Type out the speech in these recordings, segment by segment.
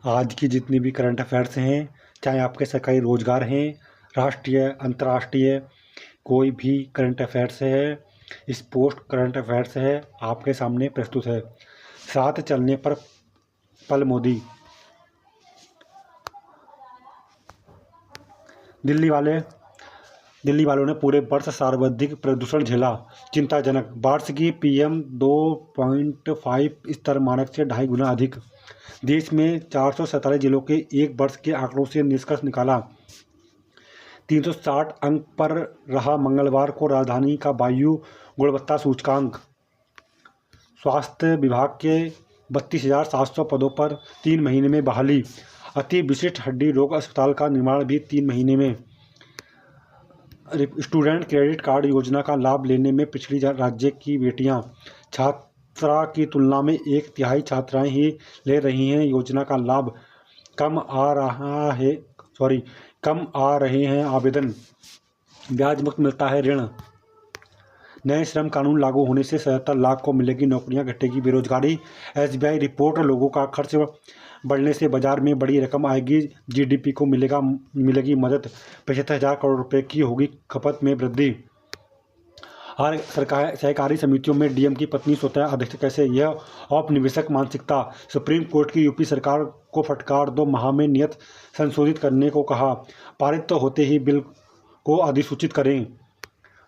आज की जितनी भी करंट अफेयर्स हैं, चाहे आपके सरकारी रोजगार हैं, राष्ट्रीय अंतर्राष्ट्रीय कोई भी करंट अफेयर्स है, स्पोर्ट्स करंट अफेयर्स है, आपके सामने प्रस्तुत है। साथ चलने पर पल मोदी। दिल्ली वालों ने पूरे वर्ष सर्वाधिक प्रदूषण झेला, चिंताजनक। वार्षिकी PM 2.5 स्तर मानक से 2.5 गुना अधिक। देश में 447 जिलों के एक वर्ष के आंकड़ों से निष्कर्ष निकाला। 360 अंक पर रहा मंगलवार को राजधानी का वायु गुणवत्ता सूचकांक। स्वास्थ्य विभाग के 32,700 पदों पर 3 महीने में बहाली। अति विशिष्ट हड्डी रोग अस्पताल का निर्माण भी 3 महीने में। स्टूडेंट क्रेडिट कार्ड योजना का लाभ लेने में पिछड़ी राज्य की बेटियां। छात्रा की तुलना में 1/3 छात्राएं ही ले रही हैं योजना का लाभ। कम आ रहे हैं आवेदन। ब्याज मुक्त मिलता है ऋण। नए श्रम कानून लागू होने से 77 लाख को मिलेगी नौकरियां, घटेगी बेरोजगारी। SBI रिपोर्ट, लोगों का खर्च बढ़ने से बाजार में बड़ी रकम आएगी, GDP को मिलेगी मदद। 75,000 करोड़ रुपए की होगी खपत में वृद्धि। हर सहकारी समितियों में DM की पत्नी स्वतः अध्यक्ष कैसे? यह औपनिवेशिक मानसिकता। सुप्रीम कोर्ट की UP सरकार को फटकार, 2 माह में नियत संशोधित करने को कहा। पारित तो होते ही बिल को अधिसूचित करें।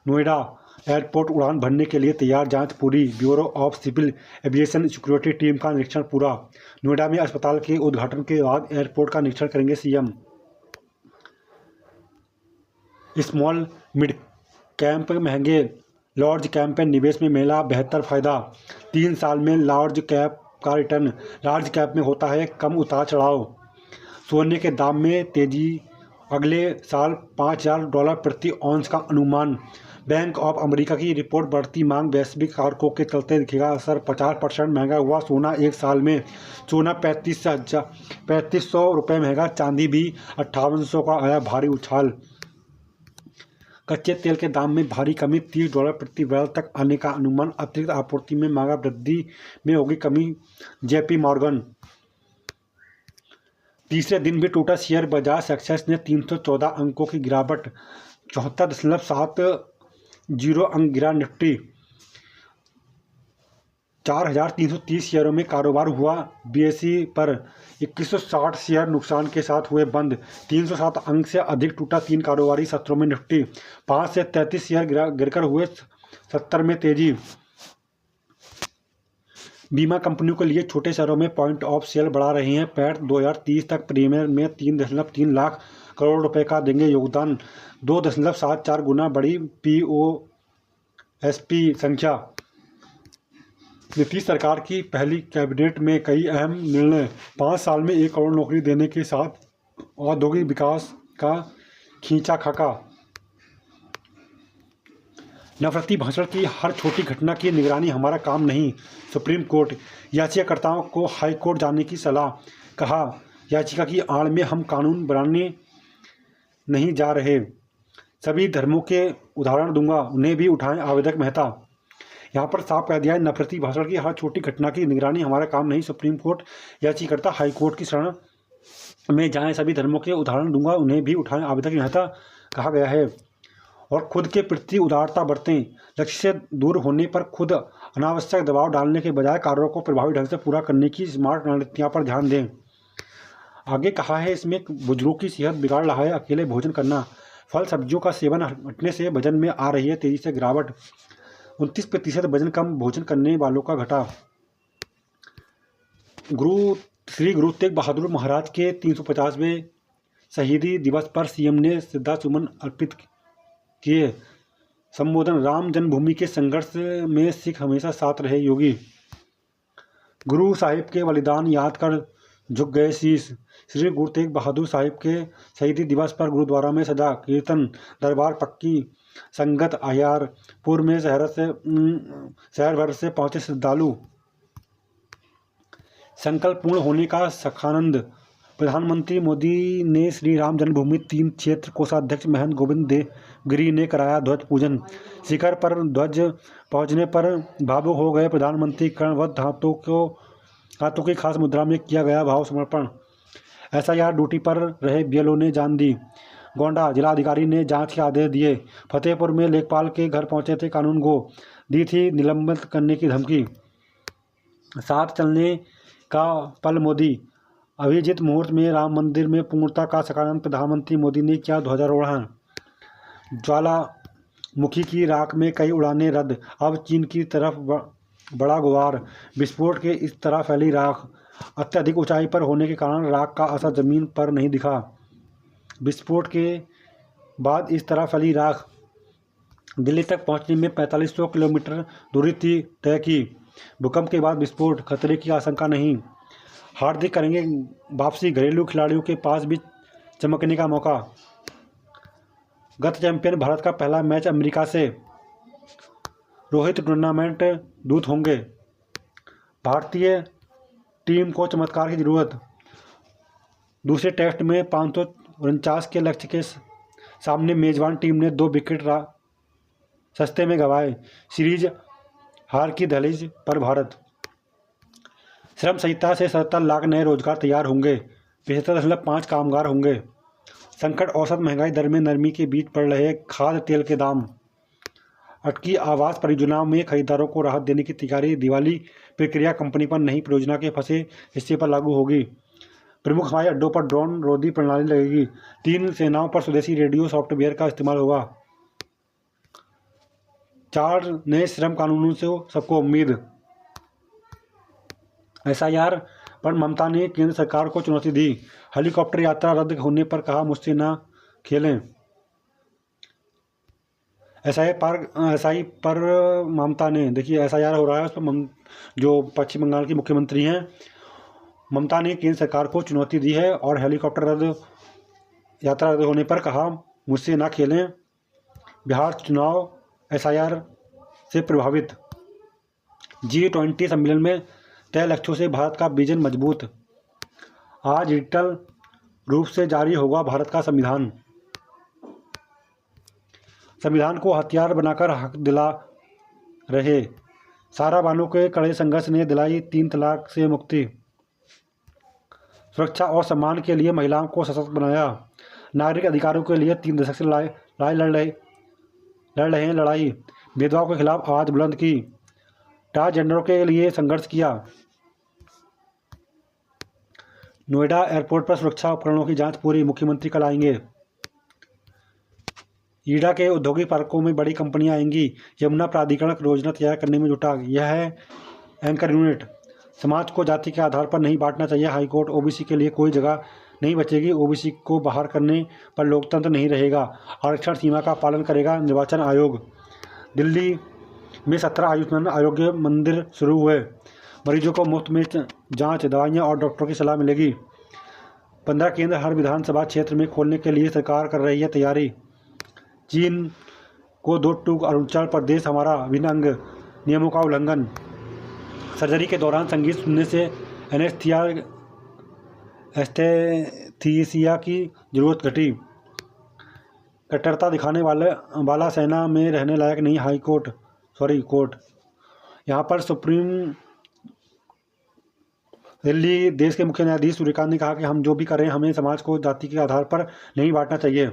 नोएडा एयरपोर्ट उड़ान भरने के लिए तैयार, जांच पूरी। Bureau of civil aviation security team का निरीक्षण पूरा। नोएडा में अस्पताल के उद्घाटन के बाद एयरपोर्ट का निरीक्षण करेंगे CM। स्मॉल मिड कैंप महंगे, लार्ज कैंप में निवेश में मिला बेहतर फायदा। 3 साल में लार्ज कैप का रिटर्न। लार्ज कैप में होता है कम उतार चढ़ाव। सोने के दाम में तेजी, अगले साल $5,000 प्रति औंस का अनुमान। बैंक ऑफ अमेरिका की रिपोर्ट, बढ़ती मांग, वैश्विक कारकों के चलते दिखेगा असर। 50% महंगा हुआ सोना एक साल में। सोना 3500 रुपये महंगा, चांदी भी 5800 का आया भारी उछाल। कच्चे तेल के दाम में भारी कमी, $30 प्रति बैरल तक आने का अनुमान। अतिरिक्त आपूर्ति में मांग वृद्धि में होगी कमी। JP Morgan. तीसरे दिन भी टूटा शेयर बाजार। सक्सेस ने 314 अंकों की गिरावट, 74.70 अंक गिरा। निफ्टी 4,330 शेयरों में कारोबार हुआ। BSE पर 2160 शेयर नुकसान के साथ हुए बंद। 307 अंक से अधिक टूटा 3 कारोबारी सत्रों में। निफ्टी 5 से 33 शेयर गिरकर हुए 70 में तेजी। बीमा कंपनियों के लिए छोटे शहरों में पॉइंट ऑफ सेल बढ़ा रहे हैं पैठ। 2030 तक प्रीमियम में 3.3 लाख करोड़ रुपए का देंगे योगदान। 2.74 गुना बढ़ी POSP संख्या। नीतीश सरकार की पहली कैबिनेट में कई अहम निर्णय। 5 साल में 1 करोड़ नौकरी देने के साथ औद्योगिक विकास का खींचा खाका। नफरती भाषण की हर छोटी घटना की निगरानी हमारा काम नहीं, सुप्रीम कोर्ट। याचिकाकर्ताओं को हाई कोर्ट जाने की सलाह। कहा, याचिका की आड़ में हम कानून बनाने नहीं जा रहे। सभी धर्मों के उदाहरण दूंगा, उन्हें भी उठाएं आवेदक मेहता। यहाँ पर साफ कह दिया है, नफरती भाषण की हर छोटी घटना की निगरानी हमारा काम नहीं, सुप्रीम कोर्ट। याचिकाकर्ता हाई कोर्ट की शरण में जाएं, सभी धर्मों के उदाहरण दूंगा, उन्हें भी उठाएं आवेदक मेहता कहा गया है। और खुद के प्रति उदारता बरतें। लक्ष्य से दूर होने पर खुद अनावश्यक दबाव डालने के बजाय कार्यों को प्रभावी ढंग से पूरा करने की स्मार्ट रणनीतियों पर ध्यान दें। आगे कहा है, इसमें बुजुर्गों की सेहत बिगाड़ रहा है अकेले भोजन करना। फल सब्जियों का सेवन हटने से वजन में आ रही है तेजी से गिरावट। 29% वजन कम भोजन करने वालों का घटा। श्री गुरु तेग बहादुर महाराज के 350वें शहीदी दिवस पर CM ने श्रद्धासुमन अर्पित किए। संबोधन, राम जन्मभूमि के संघर्ष में सिख हमेशा साथ रहे योगी। गुरु साहिब के बलिदान याद कर झुक गए शीश। श्री गुरु तेग बहादुर साहिब के शहीदी दिवस पर गुरुद्वारा में सजा कीर्तन दरबार। पक्की संगत अहियारपुर में शहर भर से पहुंचे श्रद्धालु। संकल्प पूर्ण होने का सखानंद। प्रधानमंत्री मोदी ने श्री राम जन्मभूमि तीर्थ क्षेत्र कोषाध्यक्ष महंत गोविंद देवगिरी ने कराया ध्वज पूजन। शिखर पर ध्वज पहुंचने पर भावुक हो गए प्रधानमंत्री। कर्णवत हाथों की खास मुद्रा में किया गया भाव समर्पण। SIR ड्यूटी पर रहे BLO ने जान दी। गोंडा जिलाधिकारी ने जांच के आदेश दिए। फतेहपुर में लेखपाल के घर पहुंचे थे कानून गो, दी थी निलंबित करने की धमकी। साथ चलने का पल मोदी, अभिजीत मुहूर्त में राम मंदिर में पूर्णता का सकारात्मक, प्रधानमंत्री मोदी ने किया ध्वजारोहण। ज्वालामुखी की राख में कई उड़ानें रद्द, अब चीन की तरफ बड़ा गुहार। विस्फोट के इस तरह फैली राख, अत्यधिक ऊंचाई पर होने के कारण राख का असर जमीन पर नहीं दिखा। विस्फोट के बाद इस तरह फैली राख दिल्ली तक पहुंचने में 4500 किलोमीटर दूरी थी तय की। भूकंप के बाद विस्फोट, खतरे की आशंका नहीं। हार्दिक करेंगे वापसी, घरेलू खिलाड़ियों के पास भी चमकने का मौका। गत चैंपियन भारत का पहला मैच अमेरिका से, रोहित टूर्नामेंट दूत होंगे। भारतीय टीम को चमत्कार की जरूरत। दूसरे टेस्ट में 549 के लक्ष्य के सामने मेजबान टीम ने 2 विकेट सस्ते में गंवाए। सीरीज हार की दहलीज पर भारत। श्रम संहिता से 77 लाख नए रोजगार तैयार होंगे, 75.5 कामगार होंगे। संकट औसत महंगाई दर में नरमी के बीच बढ़ रहे खाद्य तेल के दाम। अटकी आवास परियोजनाओं में खरीदारों को राहत देने की तैयारी। दिवाली प्रक्रिया कंपनी पर नहीं, परियोजना के फंसे हिस्से पर लागू होगी। प्रमुख हवाई अड्डों पर ड्रोन रोधी प्रणाली लगेगी। 3 सेनाओं पर स्वदेशी रेडियो सॉफ्टवेयर का इस्तेमाल होगा। 4 नए श्रम कानूनों से सबको उम्मीद। SIR पर ममता ने केंद्र सरकार को चुनौती दी। हेलीकॉप्टर यात्रा रद्द होने पर कहा, मुझसे ना खेलें। SI पर ममता ने, देखिए SIR हो रहा है, उस पर जो पश्चिम बंगाल की मुख्यमंत्री हैं ममता ने केंद्र सरकार को चुनौती दी है और हेलीकॉप्टर यात्रा रद्द होने पर कहा, मुझसे ना खेलें। बिहार चुनाव SIR से प्रभावित। G20 सम्मेलन में तय लक्ष्यों से भारत का विजन मजबूत। आज डिजिटल रूप से जारी होगा भारत का संविधान। संविधान को हथियार बनाकर हक दिला रहे सारा बानों के कड़े संघर्ष ने दिलाई 3 तलाक से मुक्ति। सुरक्षा और सम्मान के लिए महिलाओं को सशक्त बनाया। नागरिक अधिकारों के लिए 3 दशक से लड़ रहे हैं लड़ाई। भेदभाव के खिलाफ आवाज बुलंद की। ट्रांसजेंडरों के लिए संघर्ष किया। नोएडा एयरपोर्ट पर सुरक्षा उपकरणों की जांच पूरी, मुख्यमंत्री कल आएंगे। ईडा के औद्योगिक पार्कों में बड़ी कंपनियां आएंगी। यमुना प्राधिकरण योजना तैयार करने में जुटा। यह है एंकर यूनिट। समाज को जाति के आधार पर नहीं बांटना चाहिए हाईकोर्ट। OBC के लिए कोई जगह नहीं बचेगी। OBC को बाहर करने पर लोकतंत्र नहीं रहेगा। आरक्षण सीमा का पालन करेगा निर्वाचन आयोग। दिल्ली में 17 आयुष्मान आरोग्य मंदिर शुरू हुए। मरीजों को मुफ्त में जांच, दवाइयां और डॉक्टरों की सलाह मिलेगी। 15 केंद्र हर विधानसभा क्षेत्र में खोलने के लिए सरकार कर रही है तैयारी। चीन को 2 टूक अरुणाचल प्रदेश हमारा अभिन्न अंग, नियमों का उल्लंघन। सर्जरी के दौरान संगीत सुनने से एस्थेथिसिया की जरूरत घटी। कट्टरता दिखाने वाला सेना में रहने लायक नहीं कोर्ट। यहाँ पर सुप्रीम दिल्ली देश के मुख्य न्यायाधीश सूर्यकांत ने कहा कि हम जो भी करें हमें समाज को जाति के आधार पर नहीं बांटना चाहिए।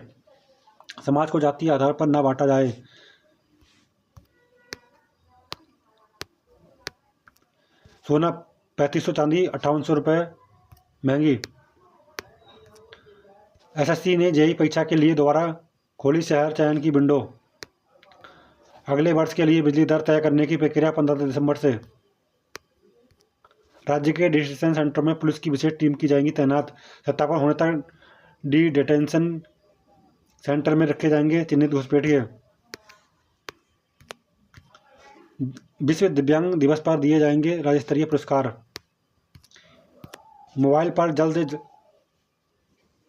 समाज को जाति के आधार पर ना बांटा जाए। सोना 3500, चांदी 5800 रुपये महंगी। SSC ने JEE परीक्षा के लिए दोबारा खोली शहर चयन की विंडो। अगले वर्ष के लिए बिजली दर तय करने की प्रक्रिया 15 दिसंबर से। राज्य के डिटेंशन सेंटर में पुलिस की विशेष टीम की जाएंगी तैनात। सत्यापन होने तक डिटेंशन सेंटर में रखे जाएंगे चिन्हित घुसपैठिए। विश्व दिव्यांग दिवस पर दिए जाएंगे राज्य स्तरीय पुरस्कार। मोबाइल पर जल्द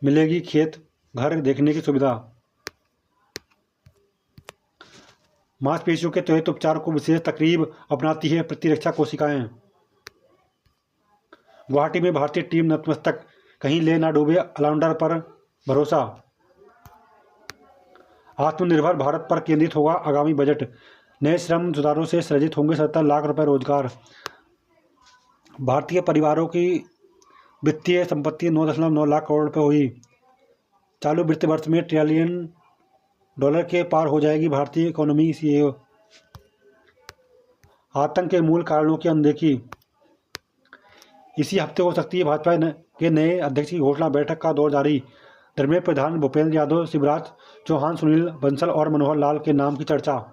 मिलेगी खेत घर देखने की सुविधा। मांसपेशियों के त्वरित उपचार को विशेष तकरीब अपनाती है प्रतिरक्षा कोशिकाएं। गुवाहाटी में भारतीय टीम नतमस्तक, कहीं ले ना डूबे ऑलराउंडर पर भरोसा। आत्मनिर्भर भारत पर केंद्रित होगा आगामी बजट। नए श्रम सुधारों से सृजित होंगे 70 लाख रुपए रोजगार। भारतीय परिवारों की वित्तीय संपत्ति 9.9 लाख करोड़ रुपये हुई। चालू वित्त वर्ष में $1 ट्रिलियन के पार हो जाएगी भारतीय इकोनॉमी, सीईओ। आतंक के मूल कारणों की अनदेखी। इसी हफ्ते हो सकती है भाजपा के नए अध्यक्ष की घोषणा, बैठक का दौर जारी। धर्मेंद्र प्रधान, भूपेंद्र यादव, शिवराज चौहान, सुनील बंसल और मनोहर लाल के नाम की चर्चा।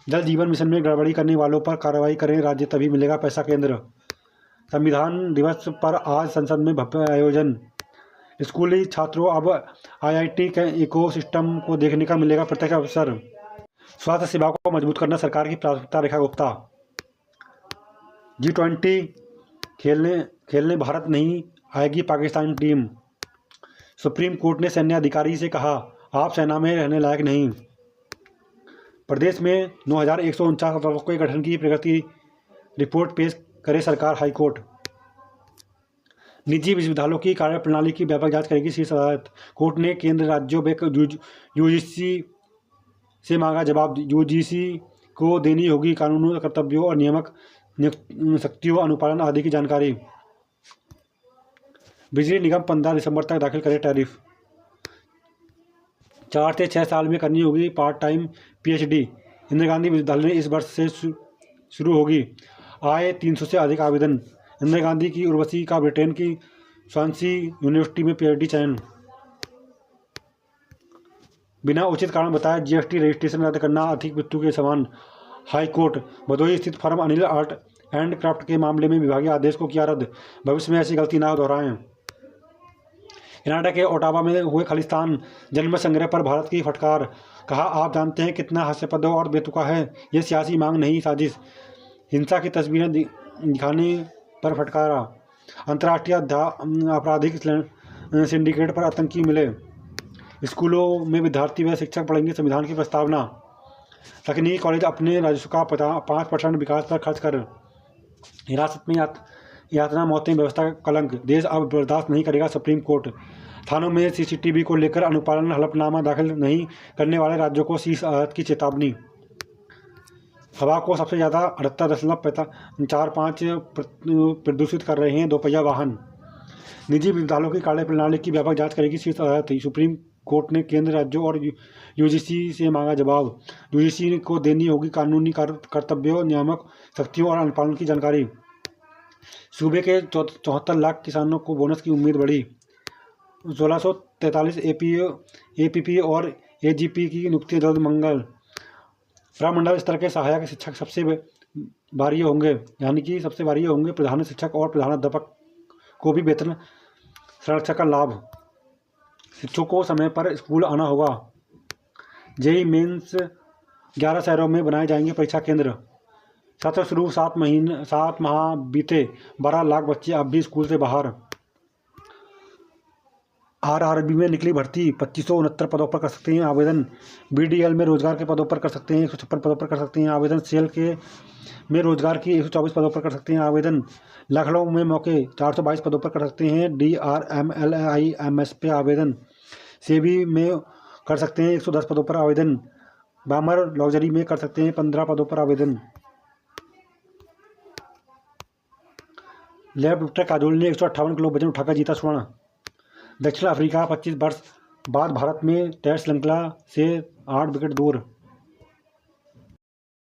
जल जीवन मिशन में गड़बड़ी करने वालों पर कार्रवाई करें राज्य, तभी मिलेगा पैसा केंद्र। संविधान दिवस पर आज संसद में भव्य आयोजन। स्कूली छात्रों अब आईआईटी के इकोसिस्टम को देखने का मिलेगा प्रत्यक्ष अवसर। स्वास्थ्य सेवा को मजबूत करना सरकार की प्राथमिकता, रेखा गुप्ता। G20 खेलने भारत नहीं आएगी पाकिस्तान टीम। सुप्रीम कोर्ट ने सैन्य अधिकारी से कहा, आप सेना में रहने लायक नहीं। प्रदेश में 9,149 पदों के गठन की प्रगति रिपोर्ट पेश करे सरकार, हाईकोर्ट। निजी विश्वविद्यालयों की कार्यप्रणाली की व्यापक जांच करेगी शीर्ष अदालत। कोर्ट ने केंद्र राज्यों यूजीसी से मांगा जवाब। यूजीसी को देनी होगी कानूनी कर्तव्यों और नियामक शक्तियों अनुपालन आदि की जानकारी। बिजली निगम 15 दिसंबर तक दाखिल करे टैरिफ। 4 से 6 साल में करनी होगी part time PhD. Indira Gandhi विश्वविद्यालय इस वर्ष से शुरू होगी। आए 300 से अधिक आवेदन। इंदिरा गांधी की उर्वशी का ब्रिटेन की स्वानसी यूनिवर्सिटी में पीएचडी चयन। बिना उचित कारण बताए जीएसटी रजिस्ट्रेशन रद्द करना आर्थिक मृत्यु के समान, हाई कोर्ट। भदोही स्थित firm Anil art and craft के मामले में विभागीय आदेश को किया रद्द, भविष्य में ऐसी गलती ना दोहराएं। कनाडा के ओटावा में हुए खालिस्तान जनमत संग्रह पर भारत की फटकार, कहा आप जानते हैं कितना हास्यास्पद और बेतुका है, यह सियासी मांग नहीं साजिश। हिंसा की तस्वीरें दिखाने पर फटकारा। अंतर्राष्ट्रीय आपराधिक सिंडिकेट पर आतंकी मिले। स्कूलों में विद्यार्थी व शिक्षक पढ़ेंगे संविधान की प्रस्तावना। तकनीकी कॉलेज अपने राजस्व का 5% विकास पर खर्च कर। हिरासत में यातना मौतें व्यवस्था का कलंक, देश अब बर्दाश्त नहीं करेगा, सुप्रीम कोर्ट। थानों में सीसीटीवी को लेकर अनुपालन हलफनामा दाखिल नहीं करने वाले राज्यों को शीर्ष अदालत की चेतावनी। हवा को सबसे ज़्यादा 78.45 प्रदूषित कर रहे हैं दोपहिया वाहन। निजी विद्यालयों की कार्यप्रणाली की व्यापक जांच करेगी शीर्ष अदालत। सुप्रीम कोर्ट ने केंद्र राज्यों और यूजीसी से मांगा जवाब। यूजीसी को देनी होगी कानूनी कर्तव्यों, नियामक शक्तियों और अनुपालन की जानकारी। सूबे के 74 लाख किसानों को बोनस की उम्मीद बढ़ी। 1643 एपीपी और एजीपी की नियुक्ति जल्द मंगल। प्रमंडल स्तर के सहायक शिक्षक सबसे वरीय होंगे, यानी कि सबसे वरीय होंगे। प्रधान शिक्षक और प्रधानाध्यापक को भी वेतन संरक्षण का लाभ। शिक्षकों को समय पर स्कूल आना होगा। जेईई मेंस 11 शहरों में बनाए जाएंगे परीक्षा केंद्र। सत्र शुरू 7 माह बीते, 12 लाख बच्चे अब भी स्कूल से बाहर। आरआरबी में निकली भर्ती, 2569 पदों पर कर सकते हैं आवेदन। बीडीएल में रोजगार के पदों पर कर सकते हैं 156 पदों पर कर सकते हैं आवेदन। सेल के में रोजगार की 124 पदों पर कर सकते हैं आवेदन। लखनऊ में मौके 422 पदों पर कर सकते हैं DRMLIMS पे आवेदन। सेबी में कर सकते हैं 110 पदों पर आवेदन। बामर लॉन्जरी में कर सकते हैं 15 पदों पर आवेदन। लैब डॉक्टर काजोल ने 158 किलो वजन उठाकर जीता स्वर्ण। दक्षिण अफ्रीका 25 वर्ष बाद भारत में टेस्ट श्रृंखला से 8 विकेट दूर।